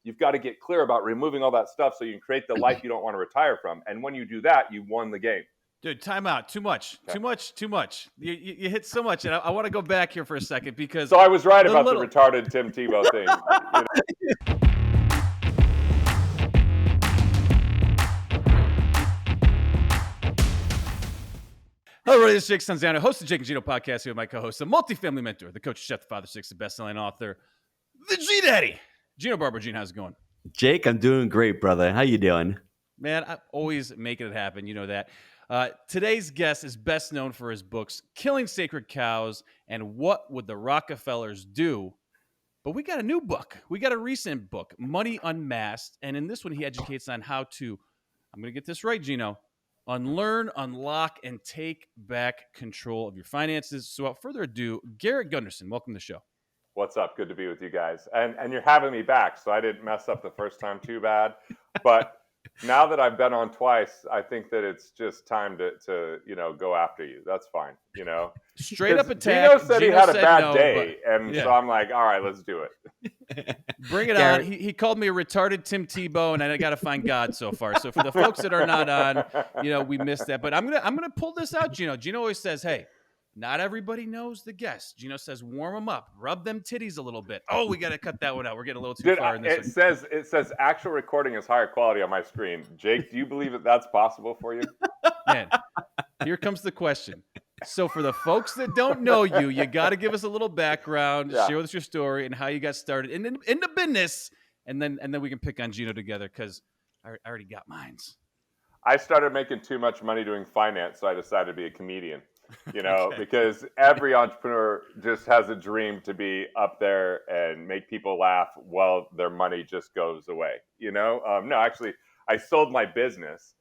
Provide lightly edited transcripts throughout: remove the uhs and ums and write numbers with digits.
you've got to get clear about removing all that stuff so you can create the life you don't want to retire from. And when you do that, you won the game. Dude, time out. Too much. Okay. Too much. You hit so much. And I want to go back here for a second because... So I was right about the retarded Tim Tebow thing. Hello, everybody. This is Jake Ando, host of Jake and Gino podcast here with my co-host, the multifamily mentor, the coach, chef, the father, six, the best-selling author, the G-Daddy, Gino Barber. Gino, how's it going? Jake, I'm doing great, brother. How you doing? Man, I'm always making it happen. You know that. Today's guest is best known for his books, Killing Sacred Cows and What Would the Rockefellers Do? But we got a new book. We got a recent book, Money Unmasked. And in this one, he educates on how to, I'm going to get this right, Gino, unlearn, unlock, and take back control of your finances. So without further ado, Garrett Gunderson, welcome to the show. What's up? Good to be with you guys. And you're having me back, so I didn't mess up the first time too bad. But now that I've been on twice, I think that it's just time to go after you. That's fine, Straight up attack. Gino said he had a bad day, yeah. So I'm like, all right, let's do it. Bring it on. He called me a retarded Tim Tebow, and I got to find God so far. So for the folks that are not on, we missed that. But I'm gonna pull this out, Gino. Gino always says, hey, not everybody knows the guest. Gino says, warm them up, rub them titties a little bit. Oh, we got to cut that one out. We're getting a little too far in this one. It says actual recording is higher quality on my screen. Jake, do you believe that that's possible for you? Man, here comes the question. So for the folks that don't know you got to give us a little background, share with us your story and how you got started in the business, and then we can pick on Gino together because I already got mines. I started making too much money doing finance, so I decided to be a comedian. Because every entrepreneur just has a dream to be up there and make people laugh while their money just goes away. No, actually, I sold my business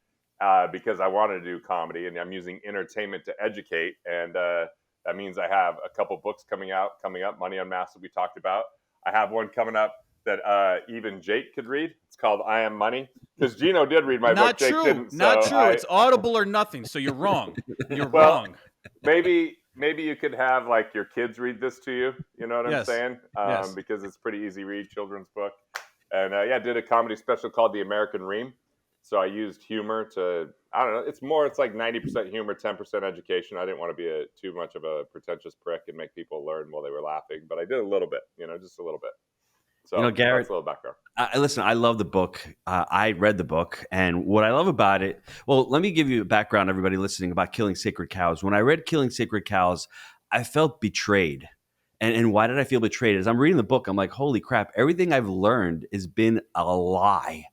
because I wanted to do comedy, and I'm using entertainment to educate. And that means I have a couple books coming up, Money Unmasked that we talked about. I have one coming up that even Jake could read. It's called I Am Money. Because Gino did read my book. Jake didn't. Not true. It's Audible or nothing. So you're wrong. You're wrong. Maybe you could have like your kids read this to you. You know what I'm saying? Yes. Because it's pretty easy read, children's book. And did a comedy special called The American Ream. So I used humor to, I don't know, it's like 90% humor, 10% education. I didn't want to be too much of a pretentious prick and make people learn while they were laughing. But I did a little bit, just a little bit. So Garrett, that's a little background. Listen, I love the book. I read the book. And what I love about it, well, let me give you a background, everybody listening, about Killing Sacred Cows. When I read Killing Sacred Cows, I felt betrayed. And why did I feel betrayed? As I'm reading the book, I'm like, holy crap, everything I've learned has been a lie.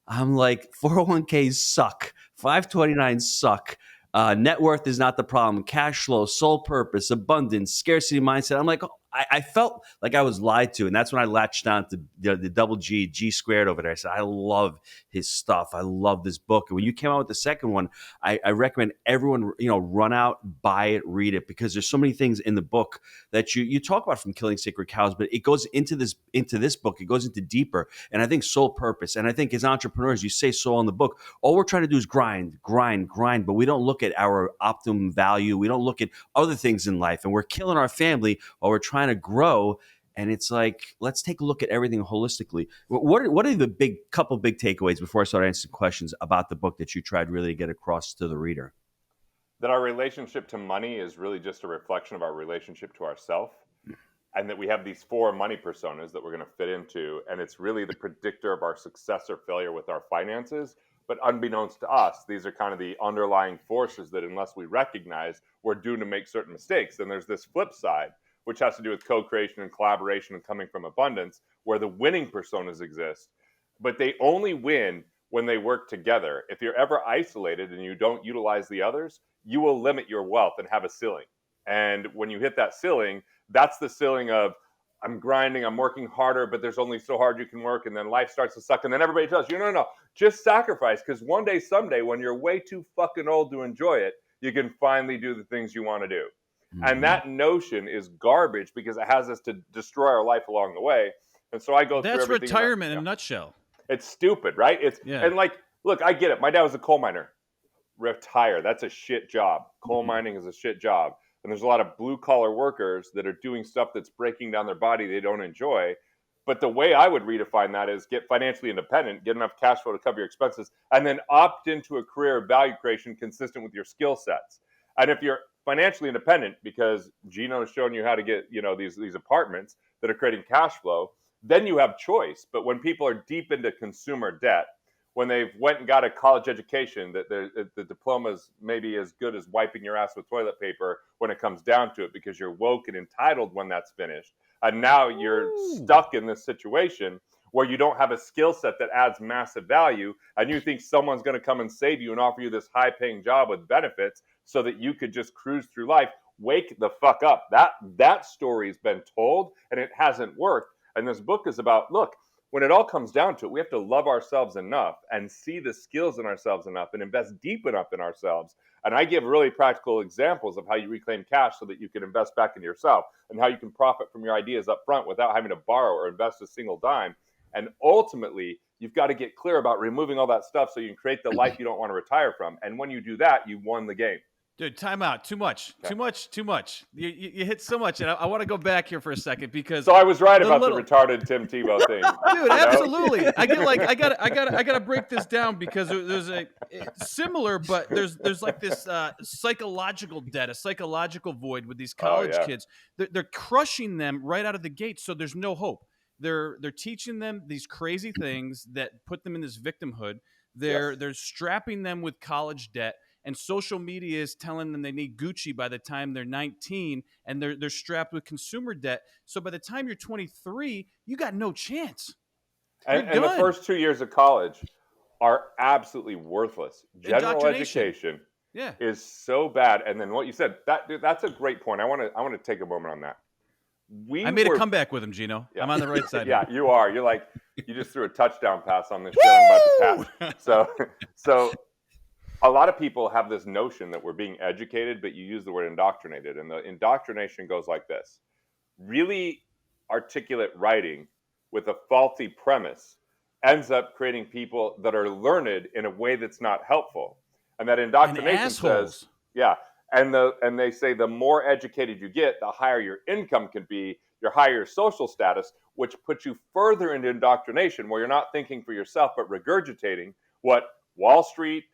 I'm like, 401ks suck. 529 suck. Net worth is not the problem. Cash flow, sole purpose, abundance, scarcity mindset. I'm like, I felt like I was lied to. And that's when I latched on to the double G squared over there. I said, I love his stuff. I love this book. And when you came out with the second one, I recommend everyone, run out, buy it, read it, because there's so many things in the book that you talk about from Killing Sacred Cows, but it goes into this book. It goes into deeper. And I think sole purpose. And I think as entrepreneurs, you say so in the book, all we're trying to do is grind, but we don't look at our optimum value. We don't look at other things in life, and we're killing our family while we're trying to grow. And it's like, let's take a look at everything holistically. What are the couple big takeaways before I start answering questions about the book that you tried really to get across to the reader? That our relationship to money is really just a reflection of our relationship to ourselves, and that we have these 4 money personas that we're going to fit into, and it's really the predictor of our success or failure with our finances. But unbeknownst to us, these are kind of the underlying forces that unless we recognize, we're doomed to make certain mistakes. And there's this flip side, which has to do with co-creation and collaboration and coming from abundance, where the winning personas exist. But they only win when they work together. If you're ever isolated and you don't utilize the others, you will limit your wealth and have a ceiling. And when you hit that ceiling, that's the ceiling of, I'm grinding, I'm working harder, but there's only so hard you can work, and then life starts to suck, and then everybody tells you, no, just sacrifice, because one day, someday, when you're way too fucking old to enjoy it, you can finally do the things you want to do. Mm-hmm. And that notion is garbage because it has us to destroy our life along the way. And so I go through everything. That's retirement in a nutshell. It's stupid, right? And like, look, I get it. My dad was a coal miner. Retire. That's a shit job. Coal mining is a shit job. And there's a lot of blue collar workers that are doing stuff that's breaking down their body they don't enjoy. But the way I would redefine that is get financially independent, get enough cash flow to cover your expenses, and then opt into a career of value creation consistent with your skill sets. And if you're financially independent, because Gino has shown you how to get, these apartments that are creating cash flow, then you have choice. But when people are deep into consumer debt, when they've went and got a college education, that the diploma's maybe as good as wiping your ass with toilet paper when it comes down to it, because you're woke and entitled when that's finished. And now you're stuck in this situation where you don't have a skill set that adds massive value, and you think someone's going to come and save you and offer you this high-paying job with benefits so that you could just cruise through life. Wake the fuck up. That story's been told, and it hasn't worked. And this book is about, look, when it all comes down to it, we have to love ourselves enough and see the skills in ourselves enough and invest deep enough in ourselves. And I give really practical examples of how you reclaim cash so that you can invest back into yourself, and how you can profit from your ideas up front without having to borrow or invest a single dime. And ultimately, you've got to get clear about removing all that stuff so you can create the life you don't want to retire from. And when you do that, you won the game. Dude, time out. Too much. Okay. Too much. You hit so much, and I want to go back here for a second because. So I was right about the retarded Tim Tebow thing, dude. Absolutely. I gotta break this down because there's a similar, but there's like this psychological debt, a psychological void with these college kids. They're crushing them right out of the gate, so there's no hope. They're teaching them these crazy things that put them in this victimhood. They're strapping them with college debt. And social media is telling them they need Gucci by the time they're 19, and they're strapped with consumer debt. So by the time you're 23, you got no chance. And the first 2 years of college are absolutely worthless. General education is so bad. And then what you said, that's a great point. I want to take a moment on that. I made a comeback with him, Gino. Yeah. I'm on the right side. Yeah, you are. You're like, you just threw a touchdown pass on this shit I'm about to pass. So a lot of people have this notion that we're being educated, but you use the word indoctrinated. And the indoctrination goes like this. Really articulate writing with a faulty premise ends up creating people that are learned in a way that's not helpful. And that indoctrination says, and they say the more educated you get, the higher your income can be, your higher your social status, which puts you further into indoctrination, where you're not thinking for yourself, but regurgitating what Wall Street,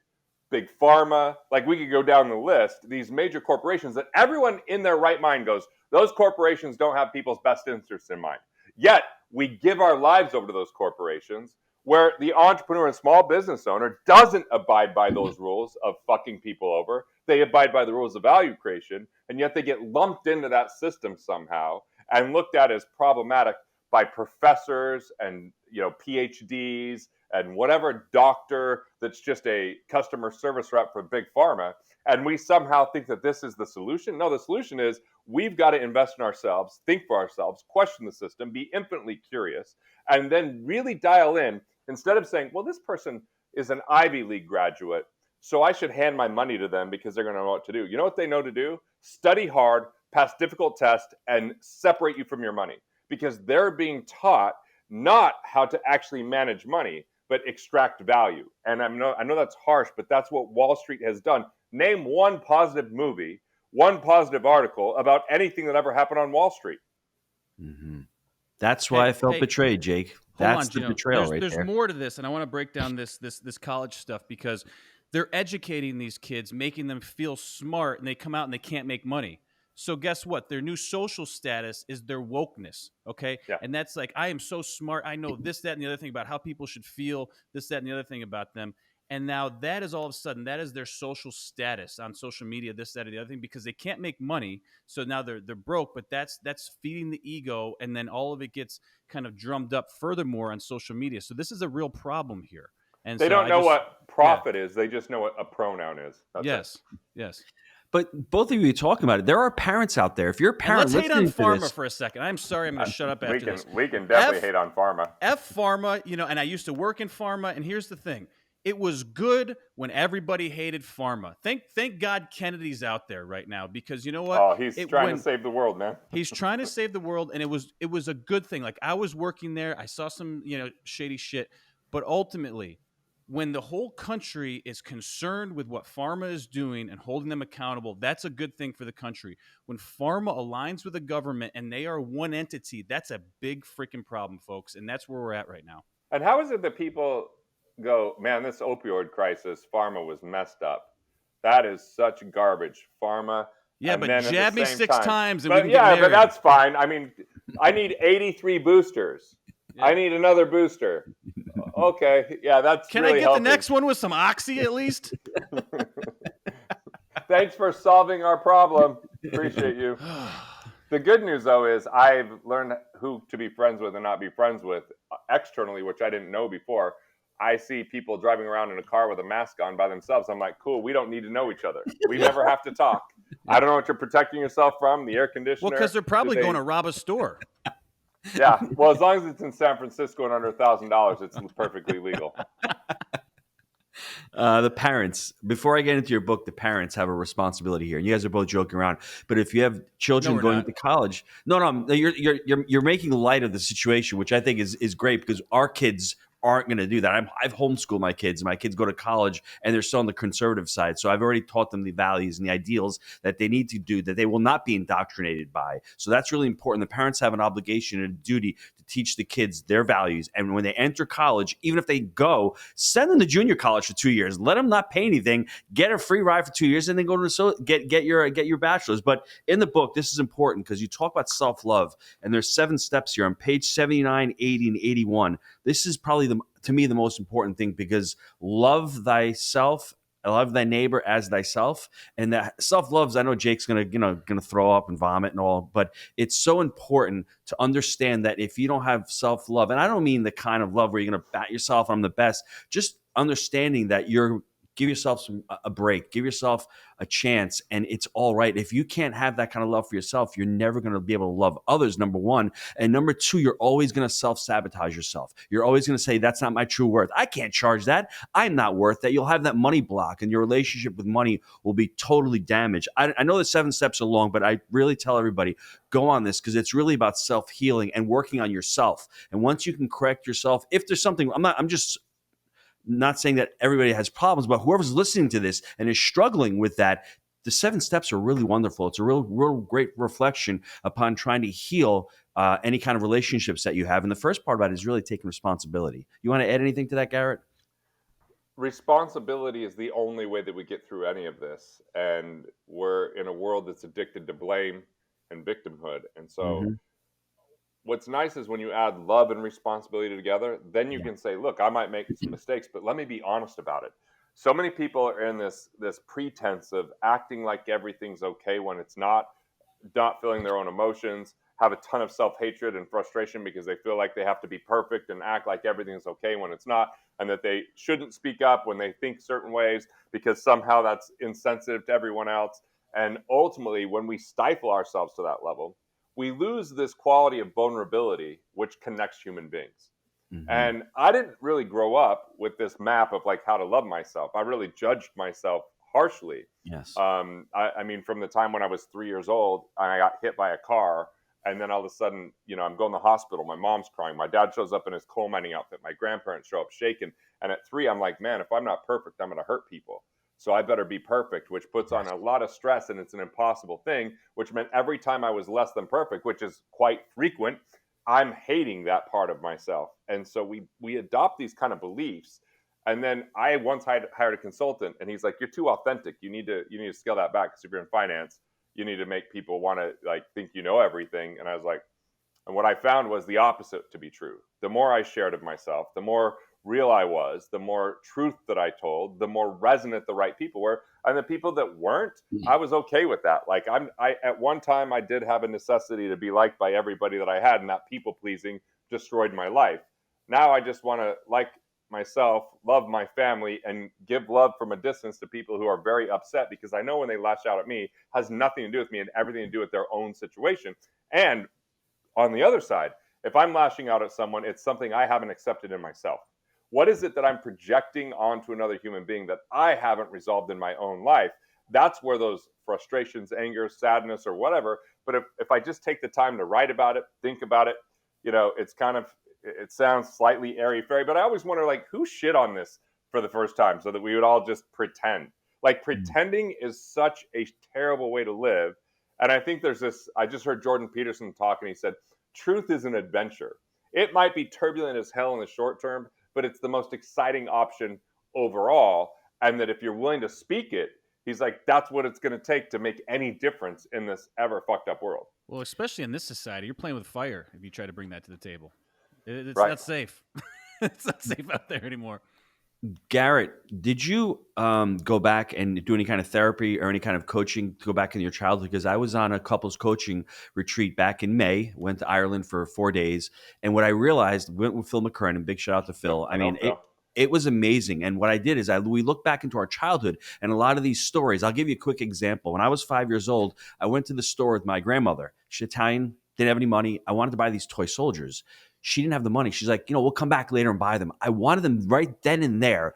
Big Pharma, like we could go down the list, these major corporations that everyone in their right mind goes, those corporations don't have people's best interests in mind. Yet we give our lives over to those corporations, where the entrepreneur and small business owner doesn't abide by those rules of fucking people over. They abide by the rules of value creation, and yet they get lumped into that system somehow and looked at as problematic by professors and PhDs and whatever doctor that's just a customer service rep for Big Pharma. And we somehow think that this is the solution. No, the solution is we've got to invest in ourselves, think for ourselves, question the system, be infinitely curious, and then really dial in, instead of saying, well, this person is an Ivy League graduate, so I should hand my money to them because they're going to know what to do. You know what they know to do? Study hard, pass difficult tests, and separate you from your money, because they're being taught not how to actually manage money, but extract value. And I know that's harsh, but that's what Wall Street has done. Name one positive movie, one positive article about anything that ever happened on Wall Street. Mm-hmm. That's why I felt betrayed, Jake. That's the betrayal right there. There's more to this, and I want to break down this college stuff, because they're educating these kids, making them feel smart, and they come out and they can't make money. So guess what? Their new social status is their wokeness, okay? Yeah. And that's like, I am so smart. I know this, that, and the other thing about how people should feel, this, that, and the other thing about them. And now that is all of a sudden, that is their social status on social media, this, that, and the other thing, because they can't make money. So now they're broke, but that's feeding the ego, and then all of it gets kind of drummed up furthermore on social media. So this is a real problem here. And they don't know what profit is. They just know what a pronoun is. That's yes. But both of you talking about it. There are parents out there. If you're a parent, let's hate on pharma for a second. I'm sorry, I'm going to shut up after this. We can definitely hate on pharma. Pharma, and I used to work in pharma. And here's the thing: it was good when everybody hated pharma. Thank God Kennedy's out there right now, because you know what? Oh, he's trying to save the world, man. He's trying to save the world, and it was a good thing. Like, I was working there, I saw some shady shit, but ultimately, when the whole country is concerned with what pharma is doing and holding them accountable, that's a good thing for the country. When pharma aligns with the government and they are one entity, that's a big freaking problem, folks. And that's where we're at right now. And how is it that people go, man, this opioid crisis, pharma was messed up? That is such garbage, pharma. Yeah, and but then jab me 6 times and we but can yeah, get but married. that's fine. I mean, I need 83 boosters. Yeah. I need another booster. Okay, yeah, that's Can really I get helping. the next one with some oxy at least? Thanks for solving our problem. Appreciate you. The good news, though, is I've learned who to be friends with and not be friends with externally, which I didn't know before. I see people driving around in a car with a mask on by themselves. I'm like, cool, we don't need to know each other. We never have to talk. I don't know what you're protecting yourself from, the air conditioner. Well, because they're probably going to rob a store. Yeah, well, as long as it's in San Francisco and under $1,000, it's perfectly legal. The parents, before I get into your book, the parents have a responsibility here. And you guys are both joking around. But if you have children going to college, no, you're making light of the situation, which I think is great because our kids aren't going to do that. I've homeschooled my kids. My kids go to college and they're still on the conservative side. So I've already taught them the values and the ideals that they need to do, that they will not be indoctrinated by. So that's really important. The parents have an obligation and a duty to teach the kids their values. And when they enter college, even if they go, send them to junior college for 2 years. Let them not pay anything. Get a free ride for 2 years and then go to get your bachelor's. But in the book, this is important because you talk about self-love. And there's 7 steps here on page 79, 80, and 81. This is probably to me the most important thing because love thyself, love thy neighbor as thyself, and that self-love. I know Jake's gonna throw up and vomit and all, but it's so important to understand that if you don't have self-love, and I don't mean the kind of love where you're gonna bat yourself, I'm the best, just understanding that give yourself a break, give yourself a chance, and it's all right. If you can't have that kind of love for yourself, you're never going to be able to love others, number one. And number two, you're always going to self-sabotage yourself. You're always going to say, that's not my true worth. I can't charge that. I'm not worth that. You'll have that money block, and your relationship with money will be totally damaged. I know the 7 steps are long, but I really tell everybody, go on this because it's really about self-healing and working on yourself. And once you can correct yourself, if there's something, I'm just not saying that everybody has problems, but whoever's listening to this and is struggling with that, the 7 steps are really wonderful. It's a real great reflection upon trying to heal any kind of relationships that you have. And the first part about it is really taking responsibility. You want to add anything to that, Garrett? Responsibility is the only way that we get through any of this. And we're in a world that's addicted to blame and victimhood. And so what's nice is when you add love and responsibility together, then you can say, look, I might make some mistakes, but let me be honest about it. So many people are in this pretense of acting like everything's okay when it's not feeling their own emotions, have a ton of self-hatred and frustration because they feel like they have to be perfect and act like everything's okay when it's not, and that they shouldn't speak up when they think certain ways because somehow that's insensitive to everyone else. And ultimately, when we stifle ourselves to that level, we lose this quality of vulnerability, which connects human beings. And I didn't really grow up with this map of like how to love myself. I really judged myself harshly. Yes. I mean, from the time when I was 3 years old, I got hit by a car. And then all of a sudden, I'm going to the hospital. My mom's crying. My dad shows up in his coal mining outfit. My grandparents show up shaken. And at 3, I'm like, man, if I'm not perfect, I'm going to hurt people. So I better be perfect, which puts on a lot of stress. And it's an impossible thing, which meant every time I was less than perfect, which is quite frequent, I'm hating that part of myself. And so we adopt these kind of beliefs. And then I once hired a consultant, and he's like, you're too authentic. You need to scale that back, because if you're in finance, you need to make people want to like think you know everything. And I was like, and what I found was the opposite to be true. The more I shared of myself, the more real I was, the more truth that I told, the more resonant the right people were. And the people that weren't, I was okay with that. Like I at one time I did have a necessity to be liked by everybody that I had, and that people pleasing destroyed my life. Now I just want to like myself, love my family, and give love from a distance to people who are very upset, because I know when they lash out at me has nothing to do with me and everything to do with their own situation. And on the other side, if I'm lashing out at someone, it's something I haven't accepted in myself. What is it that I'm projecting onto another human being that I haven't resolved in my own life? That's where those frustrations, anger, sadness, or whatever. But if I just take the time to write about it, think about it, it's kind of, it sounds slightly airy-fairy, but I always wonder, like, who shit on this for the first time so that we would all just pretend. Like, pretending is such a terrible way to live. And I think there's this, I just heard Jordan Peterson talk, and he said, truth is an adventure. It might be turbulent as hell in the short term, but it's the most exciting option overall. And that if you're willing to speak it, he's like, that's what it's going to take to make any difference in this ever fucked up world. Well, especially in this society, you're playing with fire if you try to bring that to the table. It's Right. not safe. It's not safe out there anymore. Garrett, did you go back and do any kind of therapy or any kind of coaching to go back in your childhood? Because I was on a couples coaching retreat back in May, went to Ireland for 4 days. And what I realized, went with Phil McKernan, big shout out to Phil. I mean, it was amazing. And what I did is we looked back into our childhood and a lot of these stories. I'll give you a quick example. When I was 5 years old, I went to the store with my grandmother. She's Italian, didn't have any money. I wanted to buy these toy soldiers. She didn't have the money. She's like, we'll come back later and buy them. I wanted them right then and there.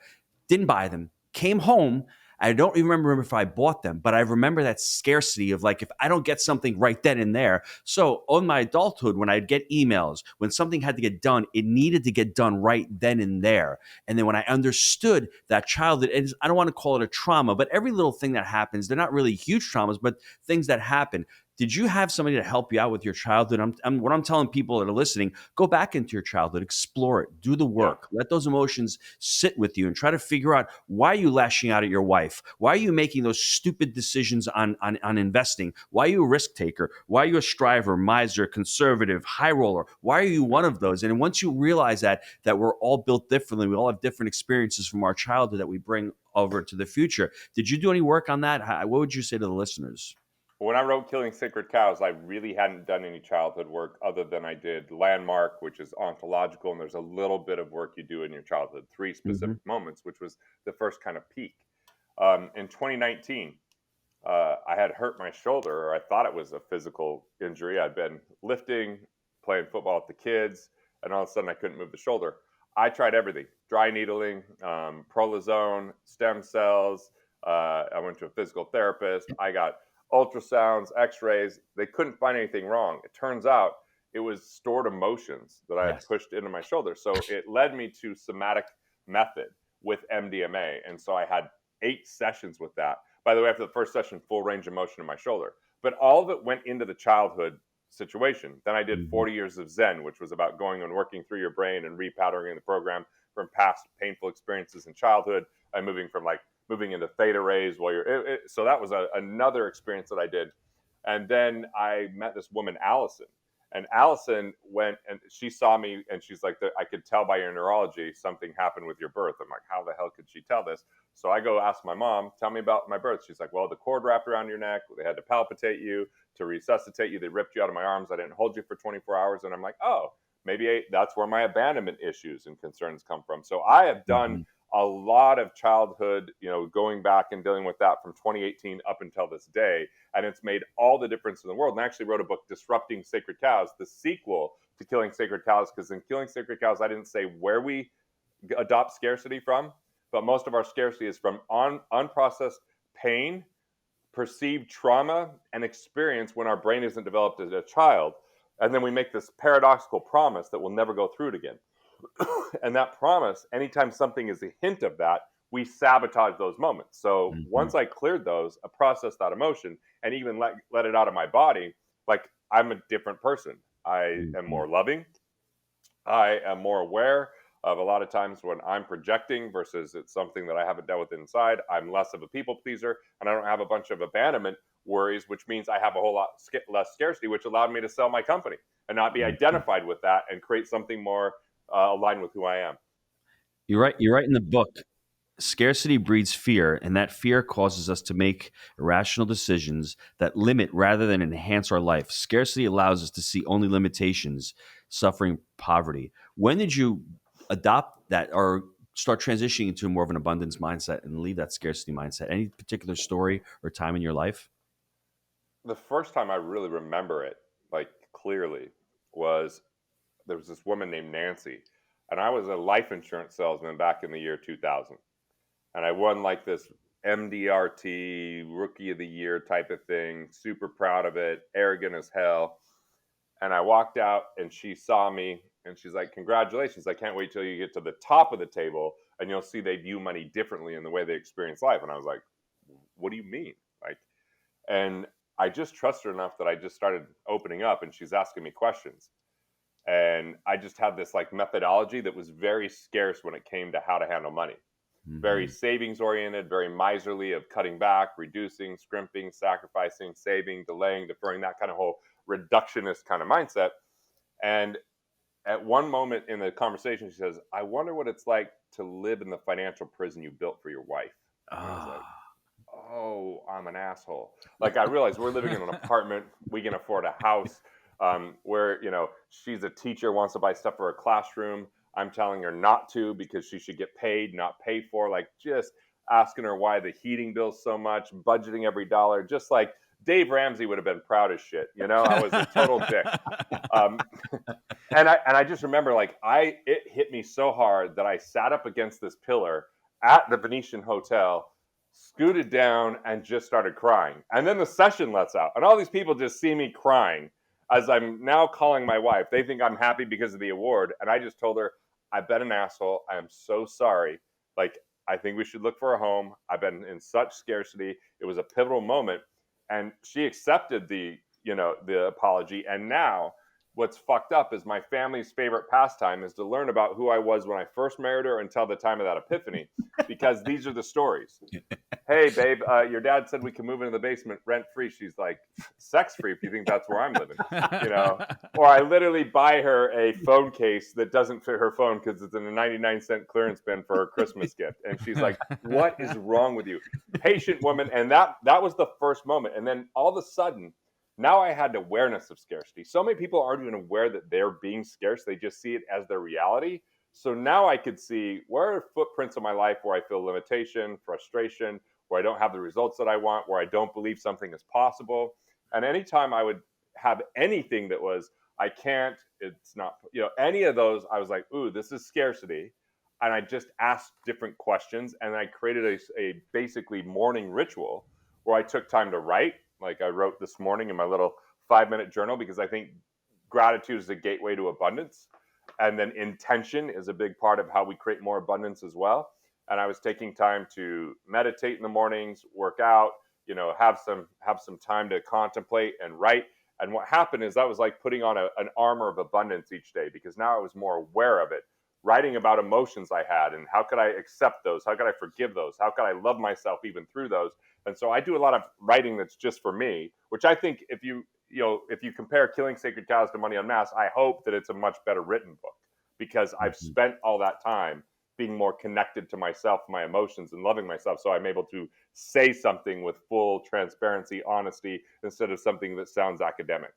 Didn't buy them. Came home. I don't even remember if I bought them, but I remember that scarcity of like, if I don't get something right then and there. So on my adulthood, when I'd get emails, when something had to get done, it needed to get done right then and there. And then when I understood that childhood, and I don't want to call it a trauma, but every little thing that happens, they're not really huge traumas, but things that happen. Did you have somebody to help you out with your childhood? What I'm telling people that are listening, go back into your childhood, explore it, do the work, let those emotions sit with you and try to figure out why are you lashing out at your wife? Why are you making those stupid decisions on investing? Why are you a risk taker? Why are you a striver, miser, conservative, high roller? Why are you one of those? And once you realize that we're all built differently, we all have different experiences from our childhood that we bring over to the future. Did you do any work on that? What would you say to the listeners? When I wrote Killing Sacred Cows, I really hadn't done any childhood work other than I did Landmark, which is ontological, and there's a little bit of work you do in your childhood, 3 specific moments, which was the first kind of peak. In 2019, I had hurt my shoulder, or I thought it was a physical injury. I'd been lifting, playing football with the kids, and all of a sudden I couldn't move the shoulder. I tried everything: dry needling, prolozone, stem cells. I went to a physical therapist. I got ultrasounds, x-rays. They couldn't find anything wrong. It turns out it was stored emotions that I had pushed into my shoulder. So it led me to somatic method with MDMA. And so I had 8 sessions with that. By the way, after the first session, full range of motion in my shoulder. But all of it went into the childhood situation. Then I did 40 years of Zen, which was about going and working through your brain and repowering the program from past painful experiences in childhood and moving into theta rays while you're so that was another experience that I did. And then I met this woman, Allison, and Allison went and she saw me and she's like, I could tell by your neurology something happened with your birth. I'm like, how the hell could she tell this? So I go ask my mom, tell me about my birth. She's like, well, the cord wrapped around your neck, they had to palpitate you to resuscitate you, they ripped you out of my arms, I didn't hold you for 24 hours. And I'm like, oh, maybe that's where my abandonment issues and concerns come from. So I have done a lot of childhood, going back and dealing with that from 2018 up until this day. And it's made all the difference in the world. And I actually wrote a book, Disrupting Sacred Cows, the sequel to Killing Sacred Cows, because in Killing Sacred Cows, I didn't say where we adopt scarcity from, but most of our scarcity is from unprocessed pain, perceived trauma, and experience when our brain isn't developed as a child. And then we make this paradoxical promise that we'll never go through it again. And that promise, anytime something is a hint of that, we sabotage those moments. So once I cleared those, I processed that emotion and even let it out of my body, like I'm a different person. I am more loving. I am more aware of a lot of times when I'm projecting versus it's something that I haven't dealt with inside. I'm less of a people pleaser and I don't have a bunch of abandonment worries, which means I have a whole lot less scarcity, which allowed me to sell my company and not be identified with that and create something more aligned with who I am. You're right in the book. Scarcity breeds fear, and that fear causes us to make irrational decisions that limit rather than enhance our life. Scarcity allows us to see only limitations, suffering, poverty. When did you adopt that or start transitioning into more of an abundance mindset and leave that scarcity mindset? Any particular story or time in your life? The first time I really remember it, like clearly, was there was this woman named Nancy, and I was a life insurance salesman back in the year 2000. And I won like this MDRT Rookie of the Year type of thing, super proud of it, arrogant as hell. And I walked out and she saw me And she's like, congratulations. I can't wait till you get to the top of the table and you'll see they view money differently in the way they experience life. And I was like, what do you mean? Like, and I just trust her enough that I just started opening up, and she's asking me questions. And I just had this like methodology that was very scarce when it came to how to handle money. Very savings oriented, very miserly, of cutting back, reducing, scrimping, sacrificing, saving, delaying, deferring, that kind of whole reductionist kind of mindset. And at one moment in the conversation, she says, I wonder what it's like to live in the financial prison you built for your wife. And I was like, oh, I'm an asshole. Like, I realized we're living in an apartment. We can afford a house. Where, she's a teacher, wants to buy stuff for her classroom. I'm telling her not to because she should get paid, not paid for. Like, just asking her why the heating bill's so much, budgeting every dollar. Just like Dave Ramsey would have been proud as shit. I was a total dick. And I just remember, like, it hit me so hard that I sat up against this pillar at the Venetian Hotel, scooted down, and just started crying. And then the session lets out, and all these people just see me crying as I'm now calling my wife. They think I'm happy because of the award. And I just told her, I've been an asshole. I am so sorry. Like, I think we should look for a home. I've been in such scarcity. It was a pivotal moment. And she accepted the apology. And now what's fucked up is my family's favorite pastime is to learn about who I was when I first married her until the time of that epiphany, because these are the stories. Hey, babe, your dad said we can move into the basement rent free. She's like, sex free if you think that's where I'm living, Or I literally buy her a phone case that doesn't fit her phone because it's in a 99-cent clearance bin for her Christmas gift. And she's like, what is wrong with you? Patient woman. And that was the first moment. And then all of a sudden, now I had awareness of scarcity. So many people aren't even aware that they're being scarce. They just see it as their reality. So now I could see where are footprints of my life where I feel limitation, frustration, where I don't have the results that I want, where I don't believe something is possible. And anytime I would have anything that was, I can't, it's not, any of those, I was like, ooh, this is scarcity. And I just asked different questions. And I created a basically morning ritual where I took time to write. Like I wrote this morning in my little 5-minute journal, because I think gratitude is a gateway to abundance. And then intention is a big part of how we create more abundance as well. And I was taking time to meditate in the mornings, work out, have some time to contemplate and write. And what happened is that was like putting on an armor of abundance each day, because now I was more aware of it. Writing about emotions I had and how could I accept those? How could I forgive those? How could I love myself even through those? And so I do a lot of writing that's just for me, which I think if you compare Killing Sacred Cows to Money Unmasked, I hope that it's a much better written book, because I've spent all that time being more connected to myself, my emotions, and loving myself. So I'm able to say something with full transparency, honesty, instead of something that sounds academic.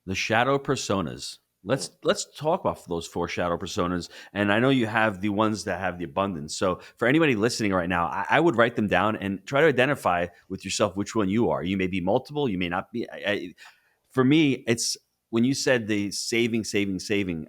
The shadow personas. Let's talk about those 4 shadow personas. And I know you have the ones that have the abundance. So for anybody listening right now, I would write them down and try to identify with yourself which one you are. You may be multiple, you may not be. For me, it's when you said the saving.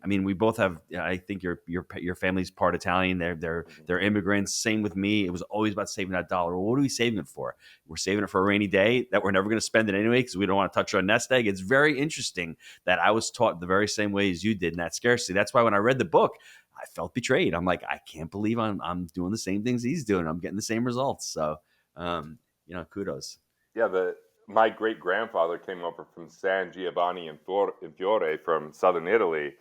I mean, we both have. I think your family's part Italian. They're immigrants. Same with me. It was always about saving that dollar. Well, what are we saving it for? We're saving it for a rainy day that we're never going to spend it anyway because we don't want to touch our nest egg. It's very interesting that I was taught the very same way as you did in that scarcity. That's why when I read the book, I felt betrayed. I'm like, I can't believe I'm doing the same things he's doing. I'm getting the same results. So, kudos. Yeah, my great-grandfather came over from San Giovanni in Fiore from southern Italy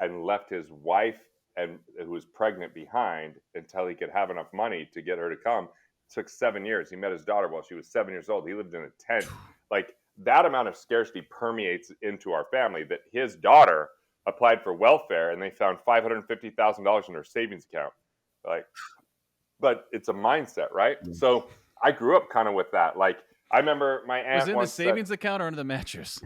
and left his wife, who was pregnant, behind until he could have enough money to get her to come. It took 7 years. He met his daughter while she was 7 years old. He lived in a tent. Like, that amount of scarcity permeates into our family, that his daughter applied for welfare and they found $550,000 in her savings account. Like, but it's a mindset, right? Mm-hmm. So I grew up kind of with that. Like, I remember my aunt was in the savings account or under the mattress.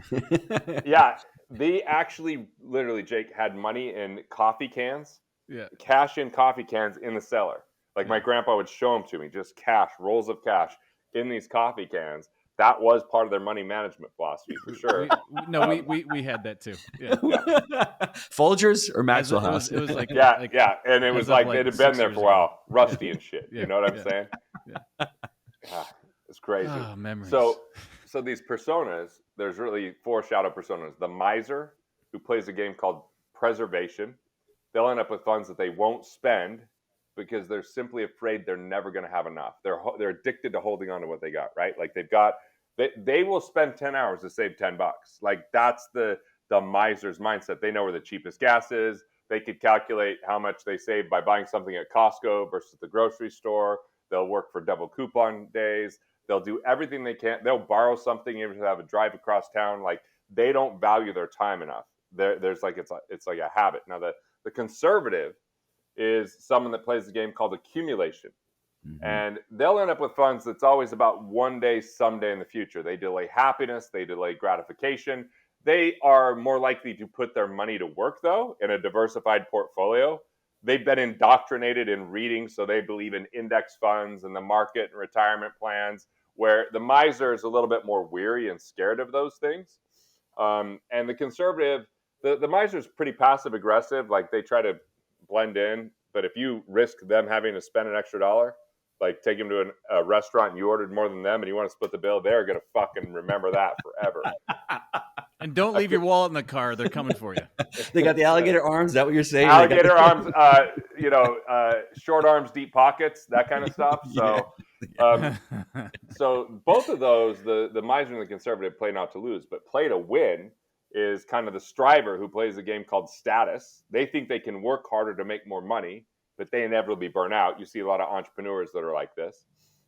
Yeah, they actually literally, Jake, had money in coffee cans. Yeah, cash in coffee cans in the cellar. Like my grandpa would show them to me, just cash, rolls of cash in these coffee cans. That was part of their money management philosophy for sure. We had that too. Yeah. Folgers or Maxwell House. It was like and it was like they'd have been there for a while, rusty and shit. You know what I'm saying? Yeah. It's crazy. Memories. So these personas, there's really 4 shadow personas: the miser, who plays a game called preservation. They'll end up with funds that they won't spend because they're simply afraid they're never going to have enough. They're addicted to holding on to what they got, right? Like they will spend 10 hours to save $10. Like that's the miser's mindset. They know where the cheapest gas is. They could calculate how much they save by buying something at Costco versus the grocery store. They'll work for double coupon days. They'll do everything they can. They'll borrow something even to have a drive across town. Like they don't value their time enough. There's like it's like a habit. Now the conservative is someone that plays a game called accumulation. Mm-hmm. And they'll end up with funds that's always about one day, someday in the future. They delay happiness, they delay gratification. They are more likely to put their money to work, though, in a diversified portfolio. They've been indoctrinated in reading, so they believe in index funds and the market and retirement plans, where the miser is a little bit more weary and scared of those things. And the conservative, the miser is pretty passive aggressive. Like they try to blend in, but if you risk them having to spend an extra dollar, like take them to a restaurant and you ordered more than them and you want to split the bill, they're going to fucking remember that forever. And don't leave your wallet in the car. They're coming for you. They got the alligator arms. Is that what you're saying? Alligator arms, short arms, deep pockets, that kind of stuff. So, so both of those, the miser and the conservative play not to lose, but play to win is kind of the striver who plays a game called status. They think they can work harder to make more money, but they inevitably burn out. You see a lot of entrepreneurs that are like this.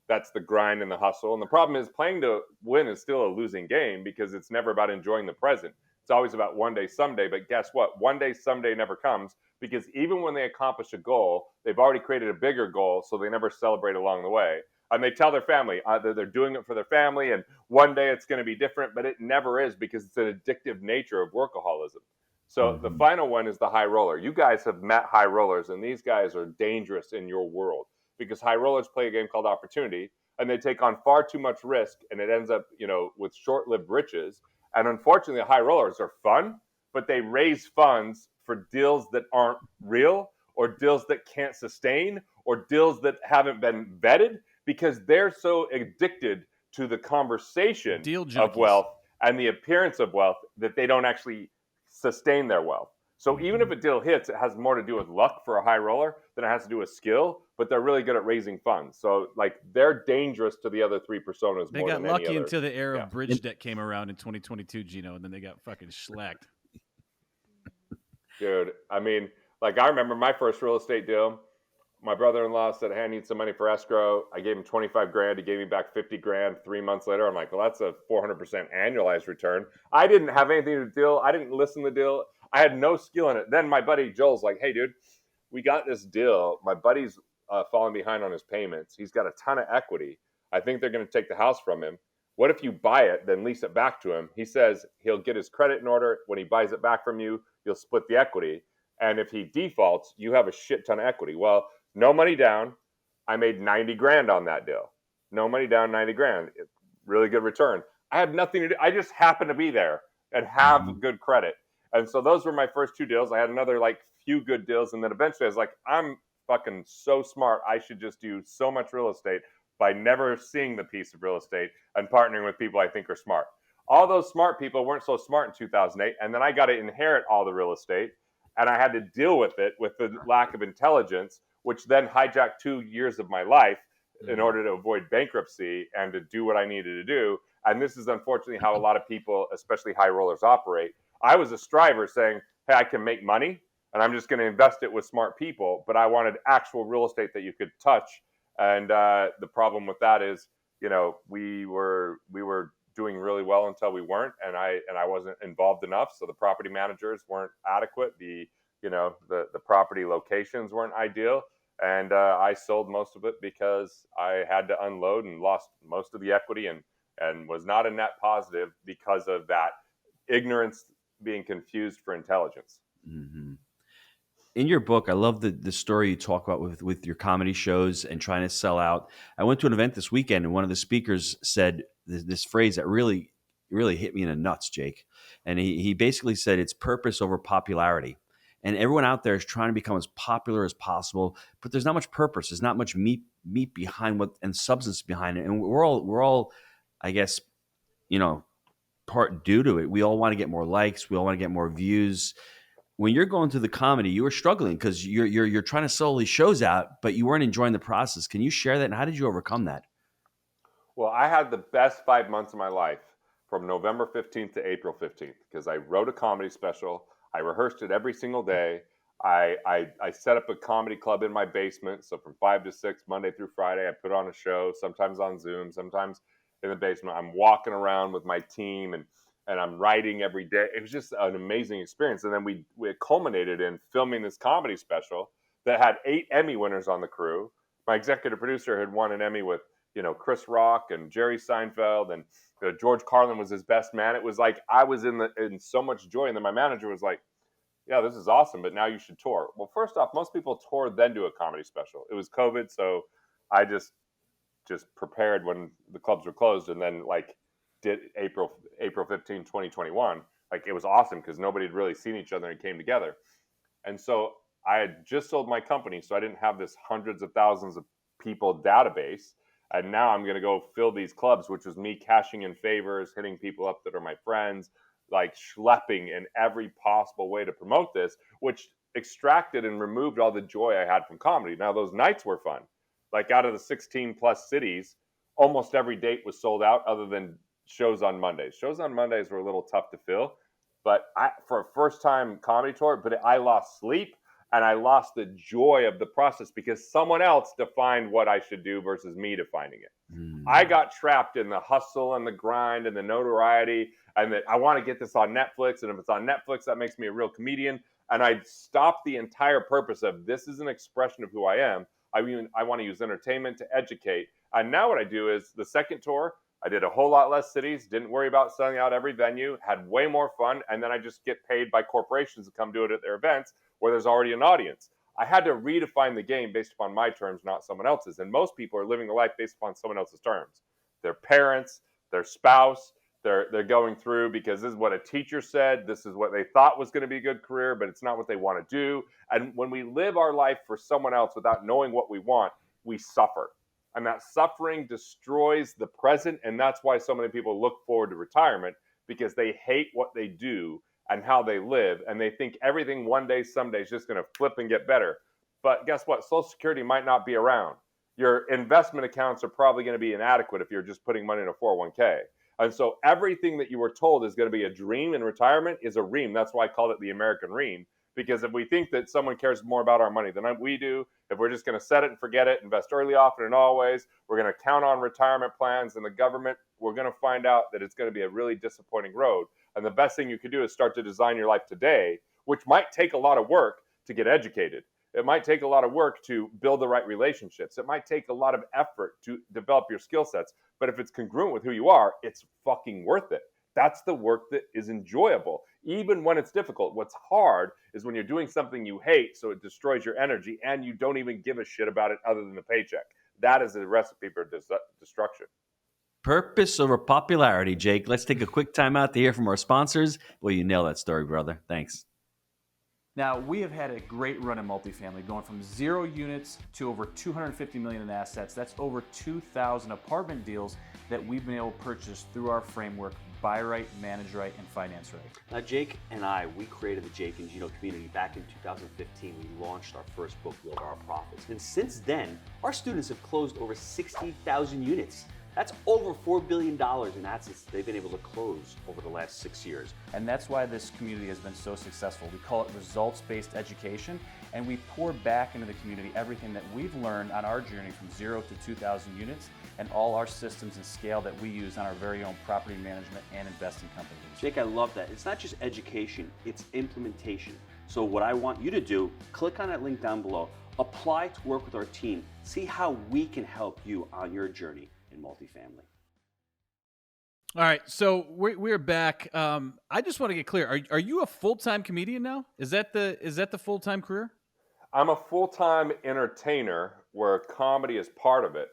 That's the grind and the hustle. And the problem is playing to win is still a losing game because it's never about enjoying the present. It's always about one day, someday. But guess what? One day, someday never comes because even when they accomplish a goal, they've already created a bigger goal, so they never celebrate along the way. And they tell their family that they're doing it for their family and one day it's going to be different, but it never is because it's an addictive nature of workaholism. So the final one is the high roller. You guys have met high rollers, and these guys are dangerous in your world because high rollers play a game called opportunity, and they take on far too much risk, and it ends up, with short-lived riches. And unfortunately, high rollers are fun, but they raise funds for deals that aren't real or deals that can't sustain or deals that haven't been vetted because they're so addicted to the conversation of wealth and the appearance of wealth that they don't actually sustain their wealth. So even if a deal hits, it has more to do with luck for a high roller than it has to do with skill, but they're really good at raising funds. So like they're dangerous to the other three personas. They got lucky until the era of bridge debt came around in 2022, Gino, and then they got fucking schlacked. Dude, I mean, like I remember my first real estate deal. My brother-in-law said, hey, I need some money for escrow. I gave him 25 grand. He gave me back 50 grand 3 months later. I'm like, well, that's a 400% annualized return. I didn't have anything to deal. I didn't listen to the deal. I had no skill in it. Then my buddy Joel's like, hey, dude, we got this deal. My buddy's falling behind on his payments. He's got a ton of equity. I think they're going to take the house from him. What if you buy it, then lease it back to him? He says he'll get his credit in order. When he buys it back from you, you'll split the equity. And if he defaults, you have a shit ton of equity. Well, no money down. I made 90 grand on that deal. No money down, 90 grand. Really good return. I had nothing to do. I just happened to be there and have good credit. And so those were my first two deals. I had another few good deals. And then eventually I was like, I'm fucking so smart. I should just do so much real estate by never seeing the piece of real estate and partnering with people I think are smart. All those smart people weren't so smart in 2008. And then I got to inherit all the real estate. And I had to deal with it with the lack of intelligence, which then hijacked 2 years of my life in order to avoid bankruptcy and to do what I needed to do. And this is unfortunately how a lot of people, especially high rollers, operate. I was a striver saying, hey, I can make money and I'm just going to invest it with smart people. But I wanted actual real estate that you could touch. And the problem with that is, we were doing really well until we weren't. And I wasn't involved enough. So the property managers weren't adequate. The property locations weren't ideal. And I sold most of it because I had to unload and lost most of the equity and was not a net positive because of that ignorance being confused for intelligence. Mm-hmm. In your book, I love the story you talk about with your comedy shows and trying to sell out. I went to an event this weekend and one of the speakers said this phrase that really hit me in the nuts, Jake. And he basically said it's purpose over popularity. And everyone out there is trying to become as popular as possible, but there's not much purpose. There's not much meat behind and substance behind it. And we're all, I guess, part due to it. We all want to get more likes. We all want to get more views. When you're going through the comedy, you were struggling because you're trying to sell these shows out, but you weren't enjoying the process. Can you share that? And how did you overcome that? Well, I had the best 5 months of my life from November 15th to April 15th because I wrote a comedy special. I rehearsed it every single day. I set up a comedy club in my basement. So from 5 to 6, Monday through Friday, I put on a show, sometimes on Zoom, sometimes in the basement. I'm walking around with my team and I'm writing every day. It was just an amazing experience. And then we culminated in filming this comedy special that had 8 Emmy winners on the crew. My executive producer had won an Emmy with, Chris Rock and Jerry Seinfeld, and George Carlin was his best man. It was like I was in so much joy. And then my manager was like, yeah, this is awesome, but now you should tour. Well, first off, most people tour then do a comedy special. It was COVID, so I just prepared when the clubs were closed, and then did April 15, 2021. Like, it was awesome because nobody had really seen each other and came together. And so I had just sold my company, so I didn't have this hundreds of thousands of people database. And now I'm going to go fill these clubs, which was me cashing in favors, hitting people up that are my friends, like schlepping in every possible way to promote this, which extracted and removed all the joy I had from comedy. Now, those nights were fun. Like, out of the 16 plus cities, almost every date was sold out other than shows on Mondays. Shows on Mondays were a little tough to fill, but for a first time comedy tour, but I lost sleep and I lost the joy of the process because someone else defined what I should do versus me defining it. I got trapped in the hustle and the grind and the notoriety, and that I want to get this on Netflix. And if it's on Netflix, that makes me a real comedian. And I stopped the entire purpose of this is an expression of who I am. I want to use entertainment to educate. And now what I do is the second tour, I did a whole lot less cities, didn't worry about selling out every venue, had way more fun. And then I just get paid by corporations to come do it at their events where there's already an audience. I had to redefine the game based upon my terms, not someone else's. And most people are living their life based upon someone else's terms. Their parents, their spouse, they're going through because this is what a teacher said. This is what they thought was going to be a good career, but it's not what they want to do. And when we live our life for someone else without knowing what we want, we suffer. And that suffering destroys the present. And that's why so many people look forward to retirement, because they hate what they do and how they live. And they think everything one day, someday is just going to flip and get better. But guess what? Social Security might not be around. Your investment accounts are probably going to be inadequate if you're just putting money in a 401k. And so everything that you were told is going to be a dream in retirement is a ream. That's why I call it the American ream. Because if we think that someone cares more about our money than we do, if we're just going to set it and forget it, invest early, often, and always, we're going to count on retirement plans and the government, we're going to find out that it's going to be a really disappointing road. And the best thing you could do is start to design your life today, which might take a lot of work to get educated. It might take a lot of work to build the right relationships. It might take a lot of effort to develop your skill sets. But if it's congruent with who you are, it's fucking worth it. That's the work that is enjoyable, even when it's difficult. What's hard is when you're doing something you hate, so it destroys your energy, and you don't even give a shit about it other than the paycheck. That is a recipe for destruction. Purpose over popularity, Jake. Let's take a quick time out to hear from our sponsors. Well, you nailed that story, brother. Thanks. Now, we have had a great run in multifamily, going from 0 units to over $250 million in assets. That's over 2,000 apartment deals that we've been able to purchase through our framework, buy right, manage right, and finance right. Now, Jake and I, we created the Jake and Gino community back in 2015. We launched our first book, Build Our Profits. And since then, our students have closed over 60,000 units. That's over $4 billion in assets they've been able to close over the last 6 years. And that's why this community has been so successful. We call it results-based education, and we pour back into the community everything that we've learned on our journey from 0 to 2,000 units and all our systems and scale that we use on our very own property management and investing companies. Jake, I love that. It's not just education, it's implementation. So what I want you to do, click on that link down below, apply to work with our team, see how we can help you on your journey in multifamily. All right, so we're back. I just want to get clear. Are you a full-time comedian now? Is that the full-time career? I'm a full-time entertainer where comedy is part of it.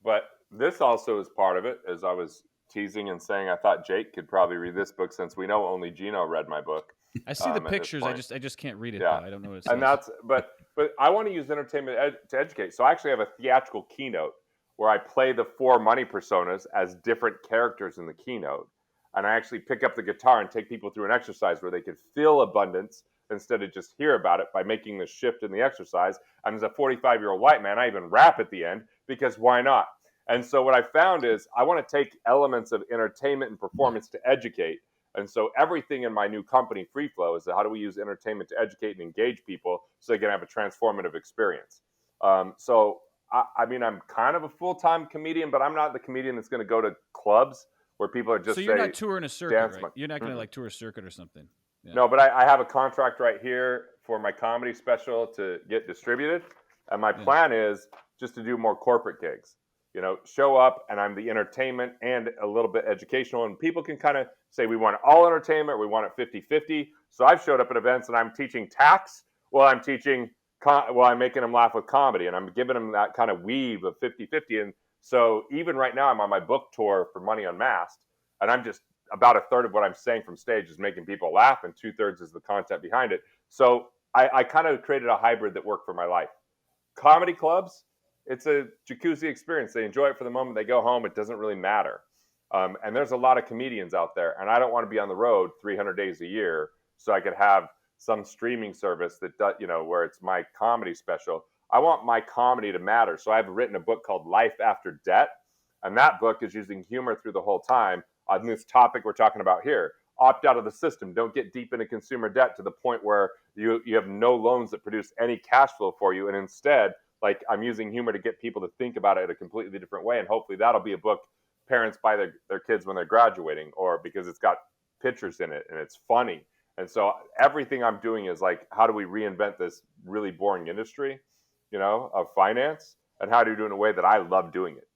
But this also is part of it, as I was teasing and saying I thought Jake could probably read this book since we know only Gino read my book. I see the pictures. I just can't read it. Yeah. Though. I don't know what it says. And that's but I want to use entertainment to educate. So I actually have a theatrical keynote where I play the 4 money personas as different characters in the keynote. And I actually pick up the guitar and take people through an exercise where they could feel abundance instead of just hear about it by making the shift in the exercise. And as a 45-year-old white man, I even rap at the end because why not? And so what I found is I want to take elements of entertainment and performance to educate. And so everything in my new company, Free Flow, is how do we use entertainment to educate and engage people so they can have a transformative experience. I mean, I'm kind of a full-time comedian, but I'm not the comedian that's going to go to clubs where people are just so you're not touring a circuit, right? You're not going to like tour a circuit or something. Yeah. No, but I have a contract right here for my comedy special to get distributed. And my plan is just to do more corporate gigs. You know, show up and I'm the entertainment and a little bit educational. And people can kind of say, we want all entertainment, we want it 50-50. So I've showed up at events and I'm teaching tax while I'm teaching, I'm making them laugh with comedy. And I'm giving them that kind of weave of 50-50. And so even right now, I'm on my book tour for Money Unmasked. And I'm just about a third of what I'm saying from stage is making people laugh, and 2/3 is the content behind it. So I kind of created a hybrid that worked for my life. Comedy clubs, it's a jacuzzi experience. They enjoy it for the moment. They go home. It doesn't really matter. And there's a lot of comedians out there, and I don't want to be on the road 300 days a year so I could have some streaming service that does, you know, where it's my comedy special. I want my comedy to matter. So I've written a book called Life After Debt, and that book is using humor through the whole time on this topic we're talking about here. Opt out of the system. Don't get deep into consumer debt to the point where you have no loans that produce any cash flow for you. And instead, like, I'm using humor to get people to think about it in a completely different way. And hopefully that'll be a book parents buy their kids when they're graduating, or because it's got pictures in it and it's funny. And so everything I'm doing is like, how do we reinvent this really boring industry, you know, of finance, and how do we do it in a way that I love doing it?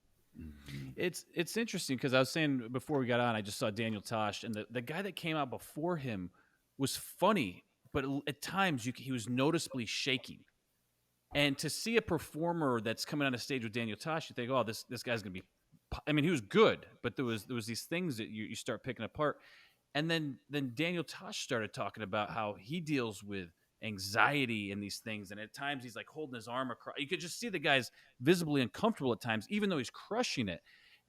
It's interesting because I was saying before we got on, I just saw Daniel Tosh, and the guy that came out before him was funny, but at times he was noticeably shaking. And to see a performer that's coming on a stage with Daniel Tosh, you think, oh, this guy's gonna be. I mean, he was good, but there was these things that you start picking apart. And then Daniel Tosh started talking about how he deals with anxiety and these things, and at times he's like holding his arm across. You could just see the guy's visibly uncomfortable at times, even though he's crushing it.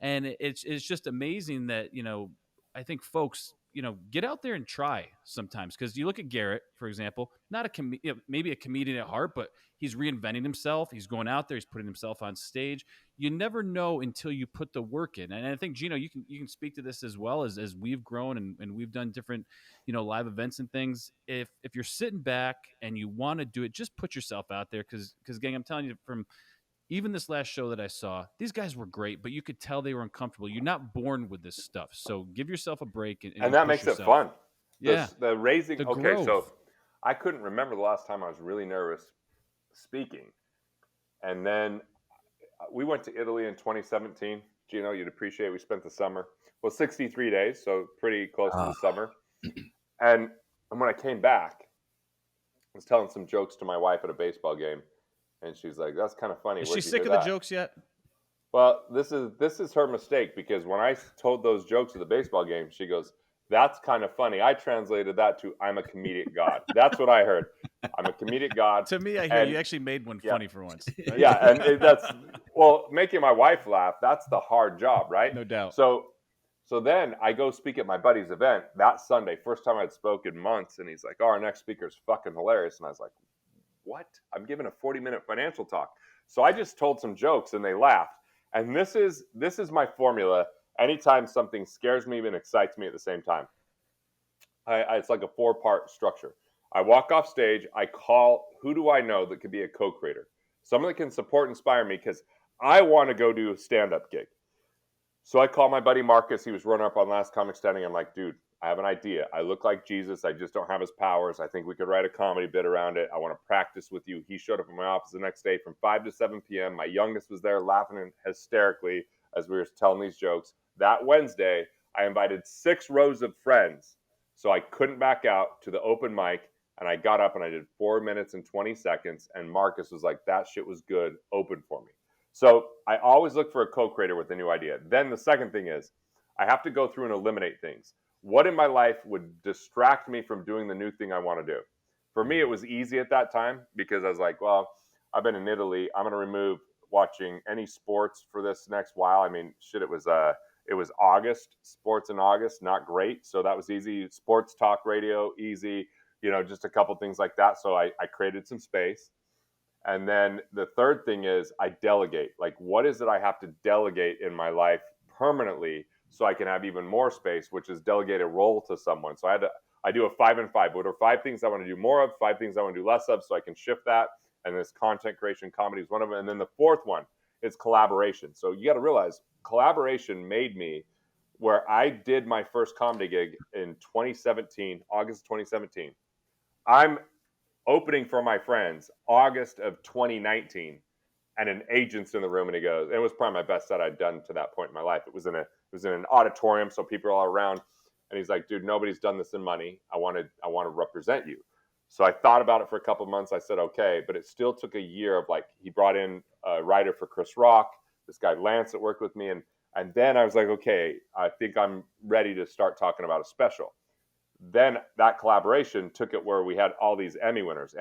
And it's just amazing that, you know, I think folks, you know, get out there and try sometimes, because you look at Garrett, for example, not maybe a comedian at heart, but he's reinventing himself. He's going out there. He's putting himself on stage. You never know until you put the work in. And I think, Gino, you can speak to this as well, as we've grown and we've done different, you know, live events and things. If you're sitting back and you want to do it, just put yourself out there. Because gang, I'm telling you, from even this last show that I saw, these guys were great, but you could tell they were uncomfortable. You're not born with this stuff. So give yourself a break. And that makes yourself. It fun. Yeah. The raising. The okay, growth. So I couldn't remember the last time I was really nervous speaking. And then we went to Italy in 2017. Gino, you'd appreciate, we spent the summer. Well, 63 days, so pretty close to the summer. And when I came back, I was telling some jokes to my wife at a baseball game. And she's like, that's kind of funny. Is she sick of the jokes yet? Well, this is her mistake, because when I told those jokes at the baseball game, she goes, that's kind of funny. I translated that to, I'm a comedic god. That's what I heard. I'm a comedic god. To me, I hear you actually made one funny for once. Yeah, and making my wife laugh, that's the hard job, right? No doubt. So then I go speak at my buddy's event that Sunday, first time I'd spoken in months, and he's like, oh, our next speaker is fucking hilarious. And I was like, what? I'm giving a 40-minute financial talk. So I just told some jokes and they laughed. And this is my formula. Anytime something scares me and excites me at the same time, it's like a 4-part structure. I walk off stage. I call, who do I know that could be a co-creator? Someone that can support and inspire me, because I want to go do a stand-up gig. So I call my buddy Marcus. He was runner up on Last Comic Standing. I'm like, dude, I have an idea. I look like Jesus. I just don't have his powers. I think we could write a comedy bit around it. I want to practice with you. He showed up in my office the next day from 5 to 7 p.m. My youngest was there laughing hysterically as we were telling these jokes. That Wednesday, I invited 6 rows of friends. So I couldn't back out to the open mic. And I got up and I did 4 minutes and 20 seconds. And Marcus was like, that shit was good. Open for me. So I always look for a co-creator with a new idea. Then the second thing is I have to go through and eliminate things. What in my life would distract me from doing the new thing I want to do? For me, it was easy at that time, because I was like, well, I've been in Italy. I'm going to remove watching any sports for this next while. I mean, shit, it It was August, sports in August, not great. So that was easy. Sports talk radio, easy, just a couple things like that. So I created some space. And then the third thing is I delegate. Like, what is it I have to delegate in my life permanently so I can have even more space, which is delegate a role to someone. So I do a 5 and 5. What are 5 things I want to do more of, 5 things I want to do less of, so I can shift that. And this content creation comedy is one of them. And then the fourth one is collaboration. So you got to realize collaboration made me where I did my first comedy gig in 2017, August 2017. I'm opening for my friends August of 2019, and an agent's in the room, and he goes, and it was probably my best set I'd done to that point in my life. It was in an auditorium, so people are all around, and he's like, dude, nobody's done this in money. I want to represent you. So I thought about it for a couple of months. I said, okay, but it still took a year of, like, he brought in a writer for Chris Rock, this guy Lance that worked with me, and then I was like, okay, I think I'm ready to start talking about a special. Then that collaboration took it where we had all these Emmy winners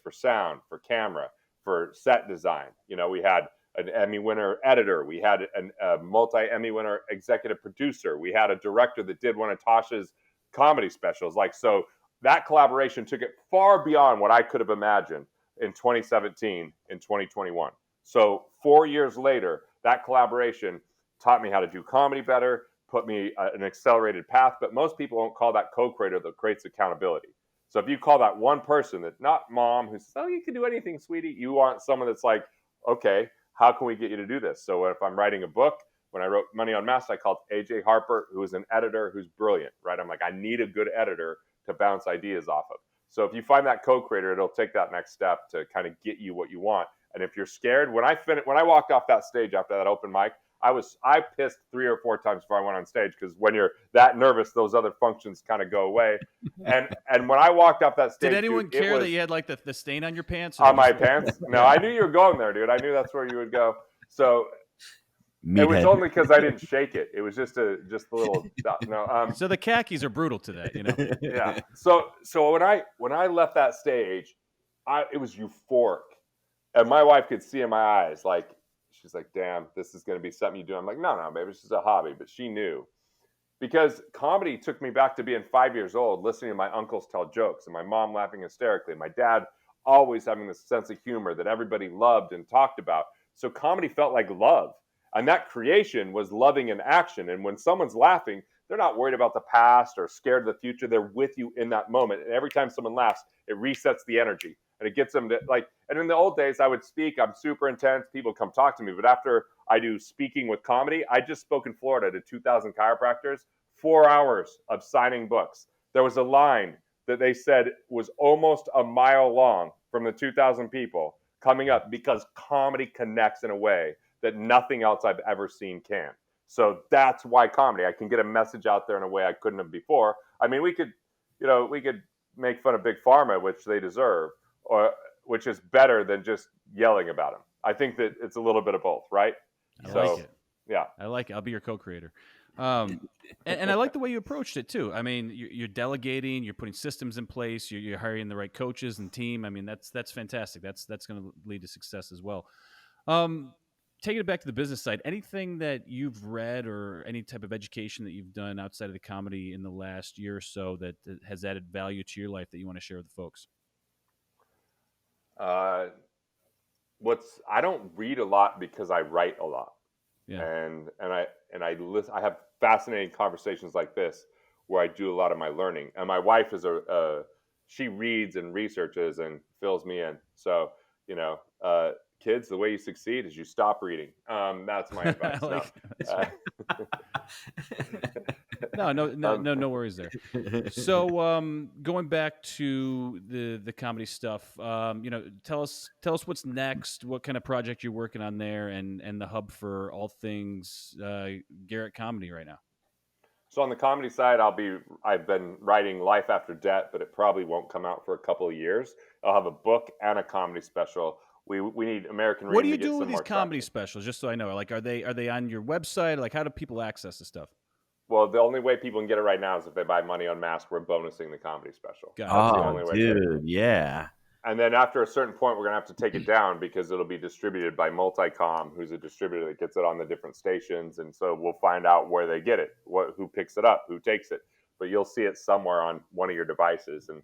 for sound, for camera, for set design. We had an Emmy winner editor. We had a multi-Emmy winner executive producer. We had a director that did one of Tasha's comedy specials. So that collaboration took it far beyond what I could have imagined in 2017, in 2021. So 4 years later, that collaboration taught me how to do comedy better, put me an accelerated path, but most people don't call that co-creator that creates accountability. So if you call that one person that not mom who says, oh, you can do anything, sweetie, you want someone that's like, okay, how can we get you to do this? So if I'm writing a book, when I wrote Money Unmasked, I called AJ Harper, who is an editor who's brilliant, right? I'm like, I need a good editor to bounce ideas off of. So if you find that co-creator, it'll take that next step to kind of get you what you want. And if you're scared, when I walked off that stage after that open mic, I pissed 3 or 4 times before I went on stage, because when you're that nervous, those other functions kind of go away. And when I walked off that stage, did anyone care that you had like the stain on your pants? On my pants? No, I knew you were going there, dude. I knew that's where you would go. So it was only because I didn't shake it. It was just a little. No. So the khakis are brutal to that, Yeah. So when I left that stage, it was euphoric, and my wife could see in my eyes, like, she's like, damn, this is going to be something you do. I'm like, no, baby, it's just a hobby. But she knew, because comedy took me back to being 5 years old, listening to my uncles tell jokes and my mom laughing hysterically. My dad always having this sense of humor that everybody loved and talked about. So comedy felt like love. And that creation was loving in action. And when someone's laughing, they're not worried about the past or scared of the future. They're with you in that moment. And every time someone laughs, it resets the energy. And it gets them to, like, and in the old days, I would speak. I'm super intense. People come talk to me. But after I do speaking with comedy, I just spoke in Florida to 2,000 chiropractors, 4 hours of signing books. There was a line that they said was almost a mile long from the 2,000 people coming up, because comedy connects in a way that nothing else I've ever seen can. So that's why comedy, I can get a message out there in a way I couldn't have before. I mean, we could make fun of Big Pharma, which they deserve, or which is better than just yelling about them. I think that it's a little bit of both, right? I like it. Yeah. I like it. I'll be your co-creator. And I like the way you approached it too. I mean, you're delegating, you're putting systems in place, you're hiring the right coaches and team. I mean, that's fantastic. That's going to lead to success as well. Taking it back to the business side, anything that you've read or any type of education that you've done outside of the comedy in the last year or so that has added value to your life that you want to share with the folks? I don't read a lot because I write a lot. Yeah. And I listen. I have fascinating conversations like this where I do a lot of my learning. And my wife is she reads and researches and fills me in. So, kids, the way you succeed is you stop reading. That's my advice. No worries there. So, going back to the comedy stuff, tell us what's next, what kind of project you're working on there, and the hub for all things Garrett comedy right now. So on the comedy side, I've been writing Life After Debt, but it probably won't come out for a couple of years. I'll have a book and a comedy special. We need American Reading. What do you do with these comedy specials? Just so I know, like, are they on your website? Like, how do people access this stuff? Well, the only way people can get it right now is if they buy Money Unmasked. We're bonusing the comedy special. Oh, dude, yeah. And then after a certain point, we're going to have to take it down because it'll be distributed by Multicom, who's a distributor that gets it on the different stations. And so we'll find out where they get it, who picks it up, who takes it. But you'll see it somewhere on one of your devices. And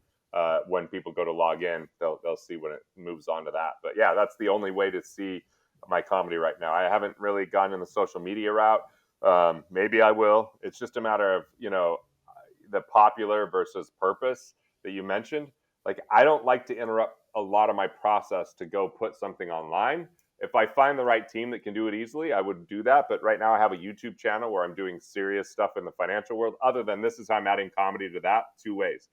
when people go to log in, they'll see when it moves on to that. But yeah, that's the only way to see my comedy right now. I haven't really gone in the social media route. Maybe I will. It's just a matter of, the popular versus purpose that you mentioned. Like, I don't like to interrupt a lot of my process to go put something online. If I find the right team that can do it easily, I would do that. But right now I have a YouTube channel where I'm doing serious stuff in the financial world. Other than this is how I'm adding comedy to that 2 ways.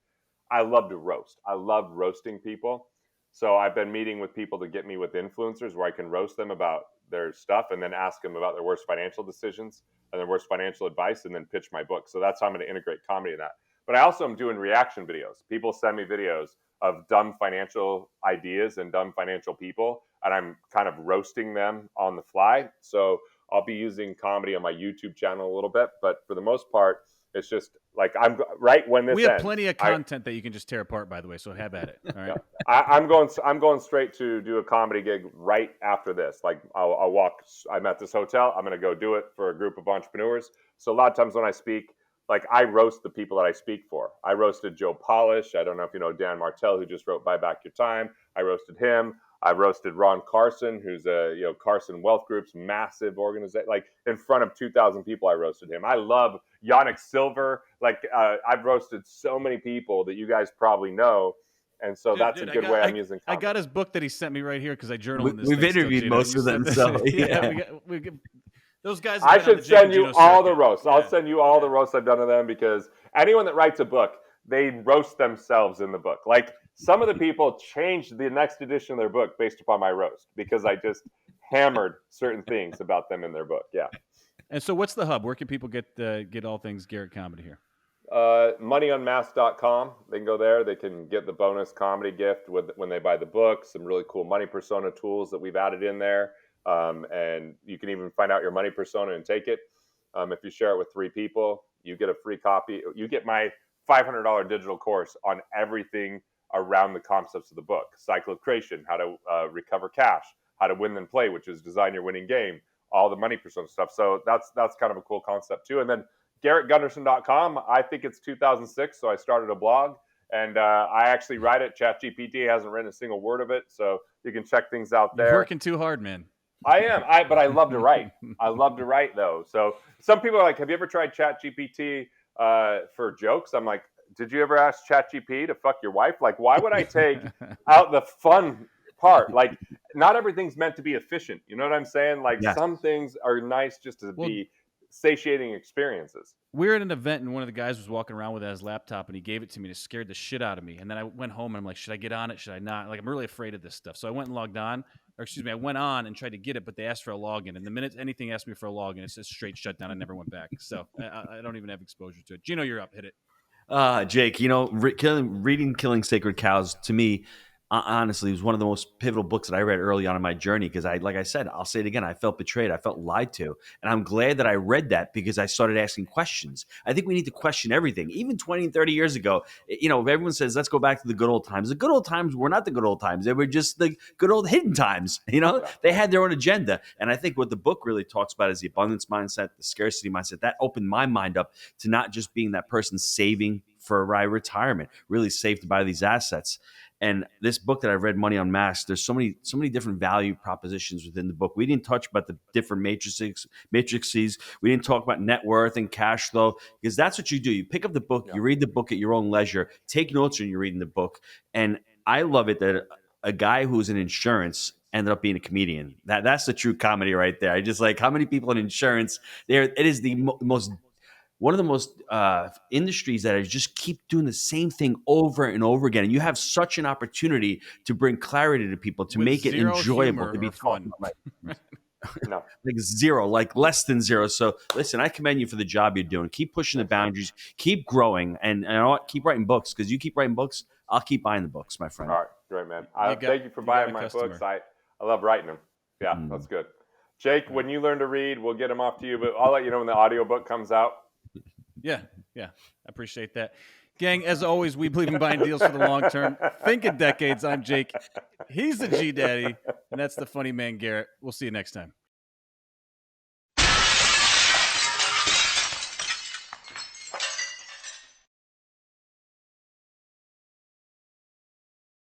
I love to roast. I love roasting people. So I've been meeting with people to get me with influencers where I can roast them about their stuff and then ask them about their worst financial decisions and their worst financial advice and then pitch my book. So that's how I'm going to integrate comedy in that. But I also am doing reaction videos. People send me videos of dumb financial ideas and dumb financial people, and I'm kind of roasting them on the fly. So I'll be using comedy on my YouTube channel a little bit, but for the most part, it's just like I'm right when this we have ends, plenty of content that you can just tear apart, by the way. So have at it. All right. Yeah. I'm going straight to do a comedy gig right after this. Like I'll walk. I'm at this hotel. I'm going to go do it for a group of entrepreneurs. So a lot of times when I speak, like I roast the people that I speak for. I roasted Joe Polish. I don't know if you know Dan Martell, who just wrote Buy Back Your Time. I roasted him. I roasted Ron Carson, who's a Carson Wealth Group's massive organization. Like in front of 2,000 people, I roasted him. I love Yannick Silver. Like I've roasted so many people that you guys probably know, and so that's a good way I'm using comedy. I got his book that he sent me right here because I journal in this. We've interviewed most of them, so yeah. Those guys. I should send you all the roasts. Yeah. I'll send you all the roasts I've done of them because anyone that writes a book, they roast themselves in the book. Like some of the people changed the next edition of their book based upon my roast because I just hammered certain things about them in their book. Yeah. And so what's the hub? Where can people get all things Garrett comedy here? Moneyunmasked.com. They can go there. They can get the bonus comedy gift when they buy the book, some really cool money persona tools that we've added in there. And you can even find out your money persona and take it. If you share it with 3 people, you get a free copy. You get my $500 digital course on everything around the concepts of the book. Cycle of creation, how to recover cash, how to win then play, which is design your winning game, all the money persona stuff. So that's kind of a cool concept too. And then GarrettGunderson.com, I think it's 2006, so I started a blog. And I actually write it. ChatGPT hasn't written a single word of it, so you can check things out there. You're working too hard, man. I am, but I love to write. I love to write, though. So some people are like, have you ever tried ChatGPT for jokes? I'm like, did you ever ask ChatGPT to fuck your wife? Like, why would I take out the fun part? Like, not everything's meant to be efficient. You know what I'm saying? Like, some things are nice just to be satiating experiences. We were at an event and one of the guys was walking around with his laptop and he gave it to me and it scared the shit out of me. And then I went home and I'm like, should I get on it? Should I not? Like, I'm really afraid of this stuff. So I went and logged on. I went on and tried to get it, but they asked for a login. And the minute anything asked me for a login, it says straight shut down. I never went back. So I don't even have exposure to it. Gino, you're up. Hit it. Jake, reading Killing Sacred Cows, to me, honestly, it was one of the most pivotal books that I read early on in my journey because like I said, I'll say it again, I felt betrayed. I felt lied to. And I'm glad that I read that because I started asking questions. I think we need to question everything. Even 20 and 30 years ago, everyone says, let's go back to the good old times. The good old times were not the good old times. They were just the good old hidden times. They had their own agenda. And I think what the book really talks about is the abundance mindset, the scarcity mindset. That opened my mind up to not just being that person saving for my retirement, really saved by these assets. And this book that I've read, Money Unmasked, there's so many different value propositions within the book. We didn't touch about the different matrices. We didn't talk about net worth and cash flow because that's what you do. You pick up the book, you read the book at your own leisure, take notes when you're reading the book. And I love it that a guy who's in insurance ended up being a comedian. That's the true comedy right there. I just like how many people in insurance there. It is the most one of the most industries that just keep doing the same thing over and over again. And you have such an opportunity to bring clarity to people, to make it enjoyable, to be fun. No. Like zero, like less than zero. So listen, I commend you for the job you're doing. Keep pushing the boundaries, keep growing, and you know what? Keep writing books because you keep writing books. I'll keep buying the books, my friend. All right, great, man. Thank you for buying my books. I love writing them. Yeah, that's good. Jake, when you learn to read, we'll get them off to you, but I'll let you know when the audiobook comes out. Yeah. I appreciate that. Gang, as always, we believe in buying deals for the long term. Think in decades. I'm Jake. He's the G Daddy, and that's the funny man, Garrett. We'll see you next time.